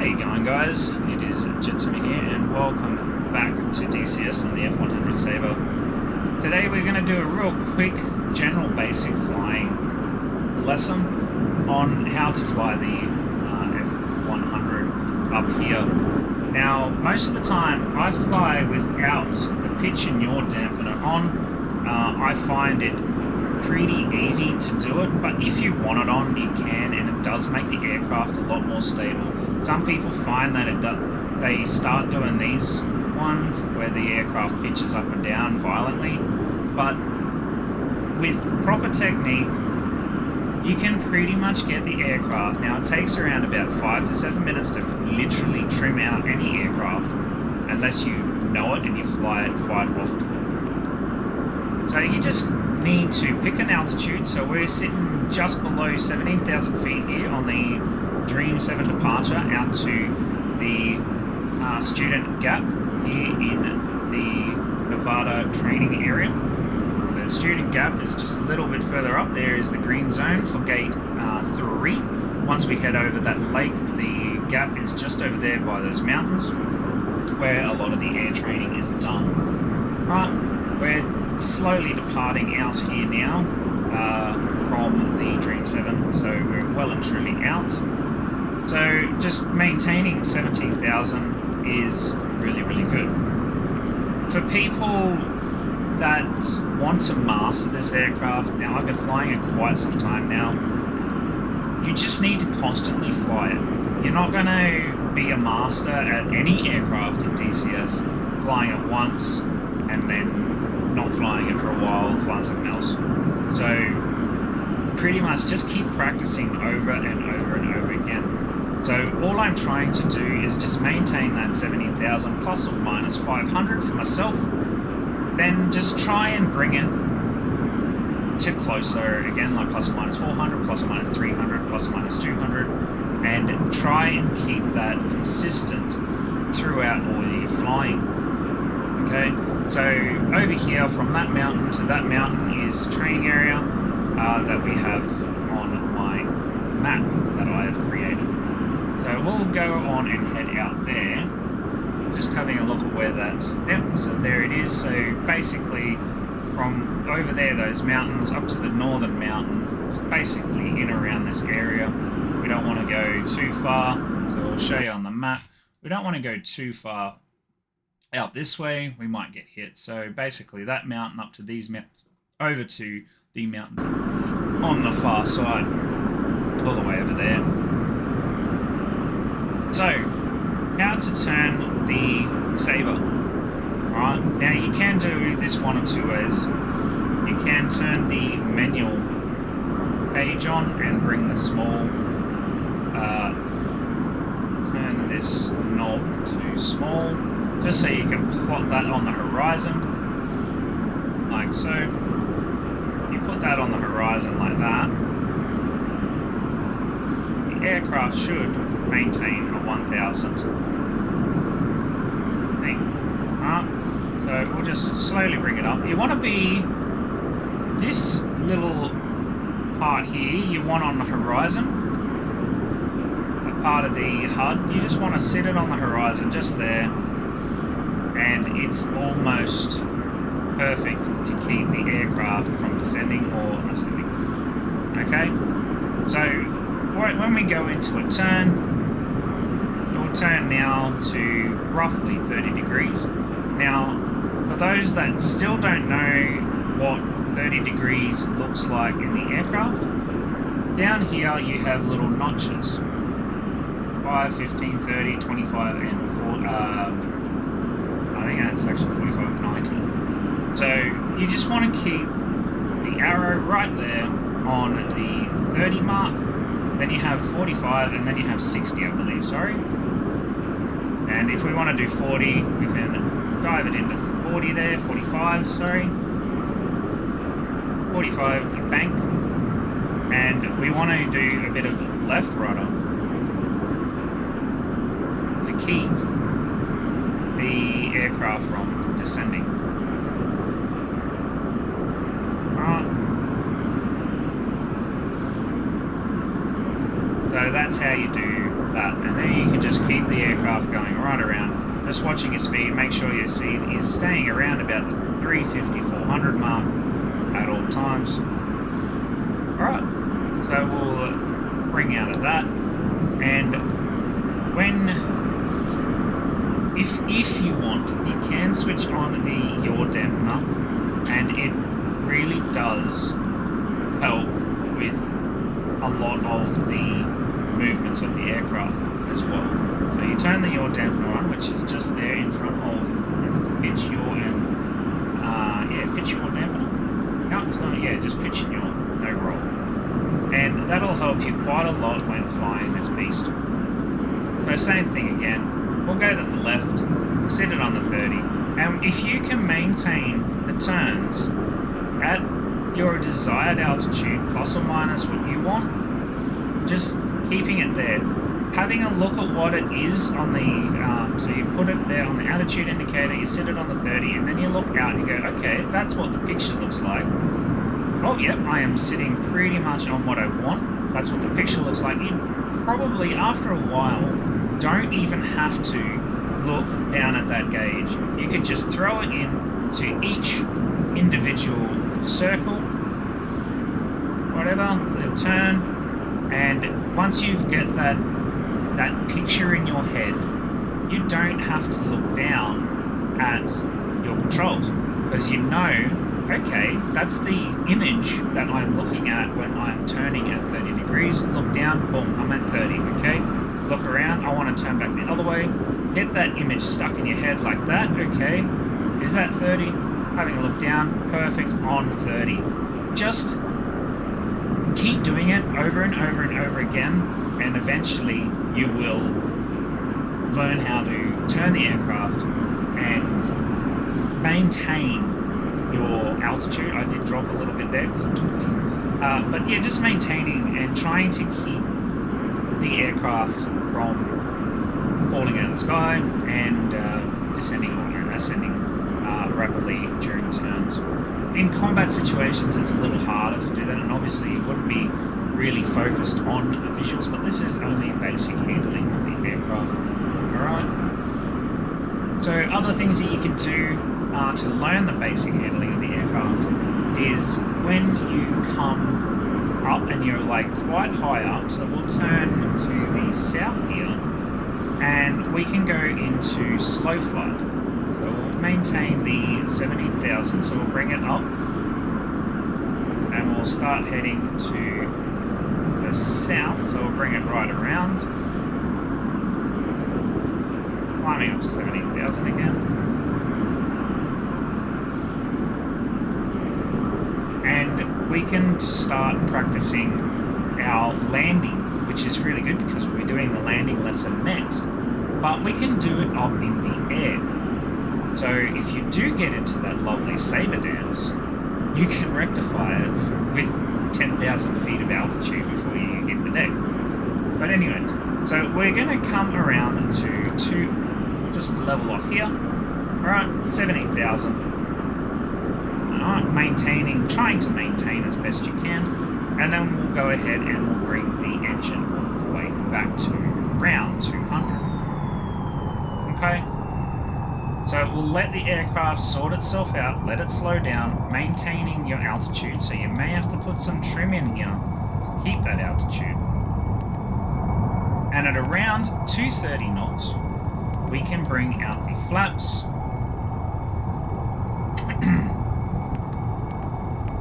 How you going, guys? It is Jetsam here, and welcome back to DCS on the F-100 Sabre. Today we're going to do a real quick, general basic flying lesson on how to fly the F-100 up here. Now, most of the time I fly without the pitch and yaw dampener on. I find it pretty easy to do it, but if you want it on, you can, and it does make the aircraft a lot more stable. Some people find that they start doing these ones where the aircraft pitches up and down violently, but with proper technique you can pretty much get the aircraft. Now it takes around about 5 to 7 minutes to literally trim out any aircraft, unless you know it and you fly it quite often. So you just need to pick an altitude. So we're sitting just below 17,000 feet here on the Dream 7 departure out to the student gap here in the Nevada training area. So the student gap is just a little bit further up. There is the green zone for gate 3. Once we head over that lake, the gap is just over there by those mountains where a lot of the air training is done. Right, we're slowly departing out here now from the Dream 7, so we're well and truly out. So just maintaining 17,000 is really good. For people that want to master this aircraft, now I've been flying it quite some time now, you just need to constantly fly it. You're not going to be a master at any aircraft in DCS flying it once and then not flying it for a while and flying something else. So pretty much just keep practicing over and over and over again. So all I'm trying to do is just maintain that 17,000 plus or minus 500 for myself, then just try and bring it to closer again, like plus or minus 400, plus or minus 300, plus or minus 200, and try and keep that consistent throughout all your flying. Okay, so over here from that mountain to that mountain is training area that we have on my map that I have created. So we'll go on and head out there, just having a look at where that, yep, so there it is. So basically from over there, those mountains, up to the northern mountain, basically in around this area. We don't want to go too far, so I'll show you on the map. We don't want to go too far out this way, we might get hit. So basically that mountain up to these mountains, over to the mountain on the far side, all the way over there. So, how to turn the Sabre. Alright, now you can do this one or two ways. You can turn the manual page on and bring the small, turn this knob to small, just so you can plot that on the horizon, like so. You put that on the horizon like that, the aircraft should maintain a 1,000 thing. So we'll just slowly bring it up. You want to be, this little part here, you want on the horizon, a part of the HUD, you just want to sit it on the horizon, just there. And it's almost perfect to keep the aircraft from descending or ascending. Okay, so when we go into a turn, we'll turn now to roughly 30 degrees. Now, for those that still don't know what 30 degrees looks like in the aircraft, down here you have little notches, 5, 15, 30, 25, and 40. I think that's actually 45, 90. So you just want to keep the arrow right there on the 30 mark. Then you have 45, and then you have 60, I believe, sorry. And if we want to do 40, we can dive it into 40 there, 45, sorry. 45 bank. And we want to do a bit of left rudder to keep the aircraft from descending. So that's how you do that, and then you can just keep the aircraft going right around, just watching your speed. Make sure your speed is staying around about the 350, 400 mark at all times. Alright, so we'll bring out of that, and when, if you want, you can switch on the yaw dampener, and it really does help with a lot of the movements of the aircraft as well. So you turn the yaw dampener on, which is just there in front of, it's the pitch yaw and pitch yaw dampener. No, it's not. Yeah, just pitch and yaw, no roll, and that'll help you quite a lot when flying this beast. So same thing again. We'll go to the left, set it on the 30, and if you can maintain the turns at your desired altitude, plus or minus what you want, just keeping it there. Having a look at what it is on the, so you put it there on the altitude indicator, you set it on the 30, and then you look out and you go, okay, that's what the picture looks like. Oh, yep, I am sitting pretty much on what I want. That's what the picture looks like. You probably, after a while, don't even have to look down at that gauge. You could just throw it in to each individual circle, whatever, the turn, and once you get that picture in your head, you don't have to look down at your controls, because you know, okay, that's the image that I'm looking at when I'm turning at 30 degrees. Look down, boom, I'm at 30, okay? Look around, I want to turn back the other way. Get that image stuck in your head like that, okay? Is that 30? Having a look down, perfect, on 30. Just keep doing it over and over and over again, and eventually you will learn how to turn the aircraft and maintain your altitude. I did drop a little bit there because I'm talking. But yeah, just maintaining and trying to keep the aircraft from falling out of the sky and descending or ascending rapidly during turns. In combat situations, it's a little harder to do that, and obviously it wouldn't be really focused on the visuals, but this is only basic handling of the aircraft. Alright? So other things that you can do to learn the basic handling of the aircraft is when you come up and you're like quite high up, so we'll turn to the south here, and we can go into slow flight. So we'll maintain the 17,000, so we'll bring it up, and we'll start heading to the south, so we'll bring it right around, climbing up to 17,000 again. And we can just start practicing our landing, which is really good because we'll be doing the landing lesson next. But we can do it up in the air. So if you do get into that lovely saber dance, you can rectify it with 10,000 feet of altitude before you hit the deck. But anyways, so we're going to come around to just level off here. Alright, 17,000. Alright, trying to maintain as best you can, and then we'll go ahead and we'll bring the engine all the way back to around 200. Okay, so we'll let the aircraft sort itself out, let it slow down, maintaining your altitude, so you may have to put some trim in here to keep that altitude. And at around 230 knots, we can bring out the flaps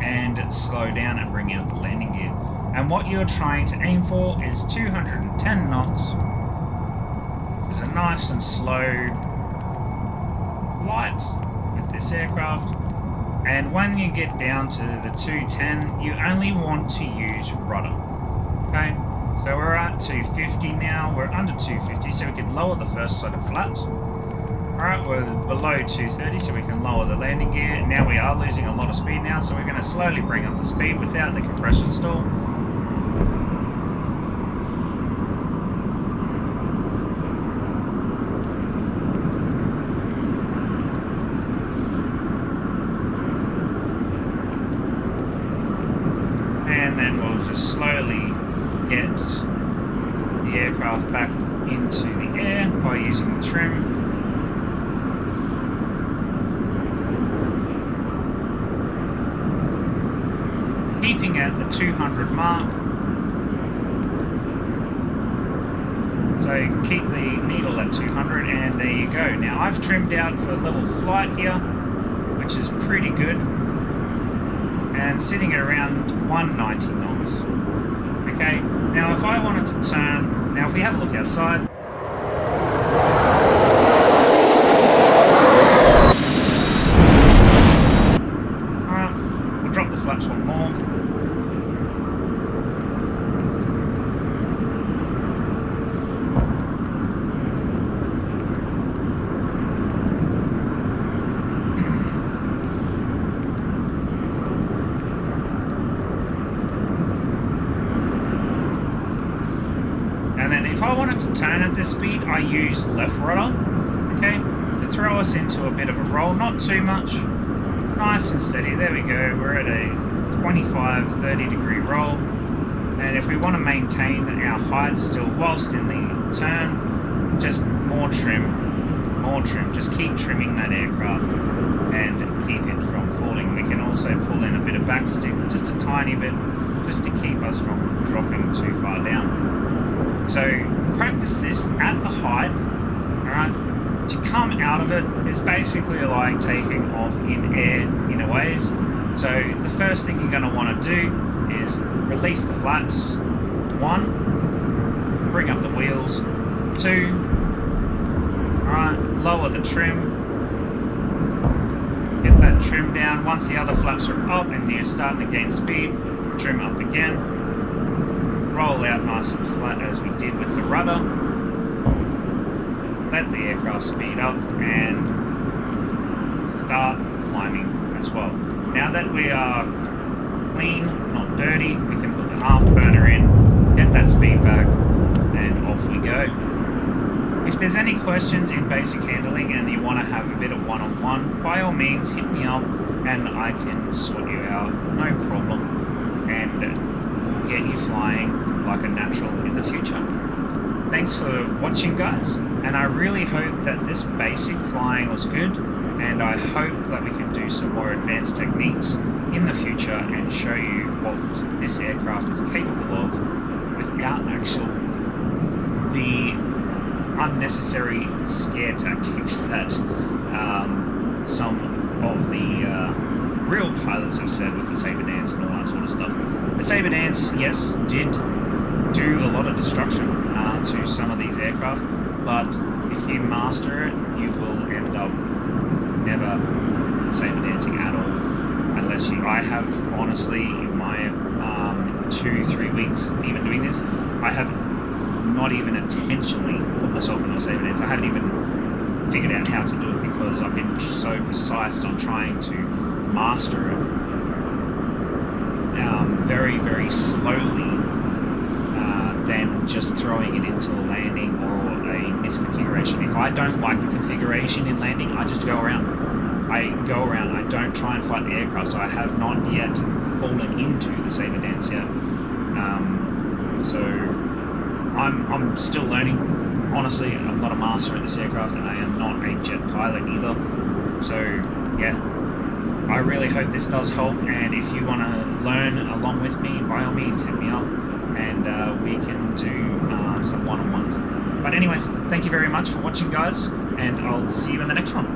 and slow down and bring out the landing gear. And what you're trying to aim for is 210 knots, which is a nice and slow flight with this aircraft. And when you get down to the 210, you only want to use rudder. Okay, so we're at 250 now, we're under 250, so we could lower the first set of flaps. Alright, we're below 230, so we can lower the landing gear. Now we are losing a lot of speed now, so we're going to slowly bring up the speed without the compression stall. And then we'll just slowly get the aircraft back into the air by using the trim. Keeping at the 200 mark. So keep the needle at 200 and there you go. Now I've trimmed out for level flight here, which is pretty good. And sitting at around 190 knots. Okay, now if I wanted to turn, now if we have a look outside, we'll drop the flaps one more. And then if I wanted to turn at this speed, I use left rudder, okay, to throw us into a bit of a roll, not too much, nice and steady. There we go, we're at a 25-30 degree roll. And if we want to maintain our height still whilst in the turn, just more trim, just keep trimming that aircraft and keep it from falling. We can also pull in a bit of backstick, just a tiny bit, just to keep us from dropping too far down. So practice this at the height, alright? To come out of it is basically like taking off in air in a ways. So the first thing you're going to want to do is release the flaps. 1, bring up the wheels. 2, alright, lower the trim. Get that trim down. Once the other flaps are up and you're starting to gain speed, trim up again. Roll out nice and flat as we did with the rudder. Let the aircraft speed up and start climbing as well. Now that we are clean, not dirty, we can put the afterburner in, get that speed back, and off we go. If there's any questions in basic handling and you want to have a bit of one-on-one, by all means hit me up and I can sort you out, no problem. And we'll get you flying like a natural in the future. Thanks for watching, guys, and I really hope that this basic flying was good, and I hope that we can do some more advanced techniques in the future and show you what this aircraft is capable of without the unnecessary scare tactics that some of the real pilots have said with the Saber Dance and all that sort of stuff. The Saber Dance, yes, did do a lot of destruction to some of these aircraft, but if you master it, you will end up never Saber Dancing at all, unless you. I have honestly, in my 2-3 weeks even doing this, I have not even intentionally put myself in a Saber Dance. I haven't even figured out how to do it because I've been so precise on trying to master it very, very slowly, than just throwing it into a landing or a misconfiguration. If I don't like the configuration in landing, I just go around. I don't try and fight the aircraft, so I have not yet fallen into the Saber Dance yet. So I'm still learning. Honestly, I'm not a master at this aircraft, and I am not a jet pilot either. So yeah, I really hope this does help, and if you want to learn along with me, by all means hit me up, and we can do some one-on-ones. But anyways, thank you very much for watching, guys, and I'll see you in the next one.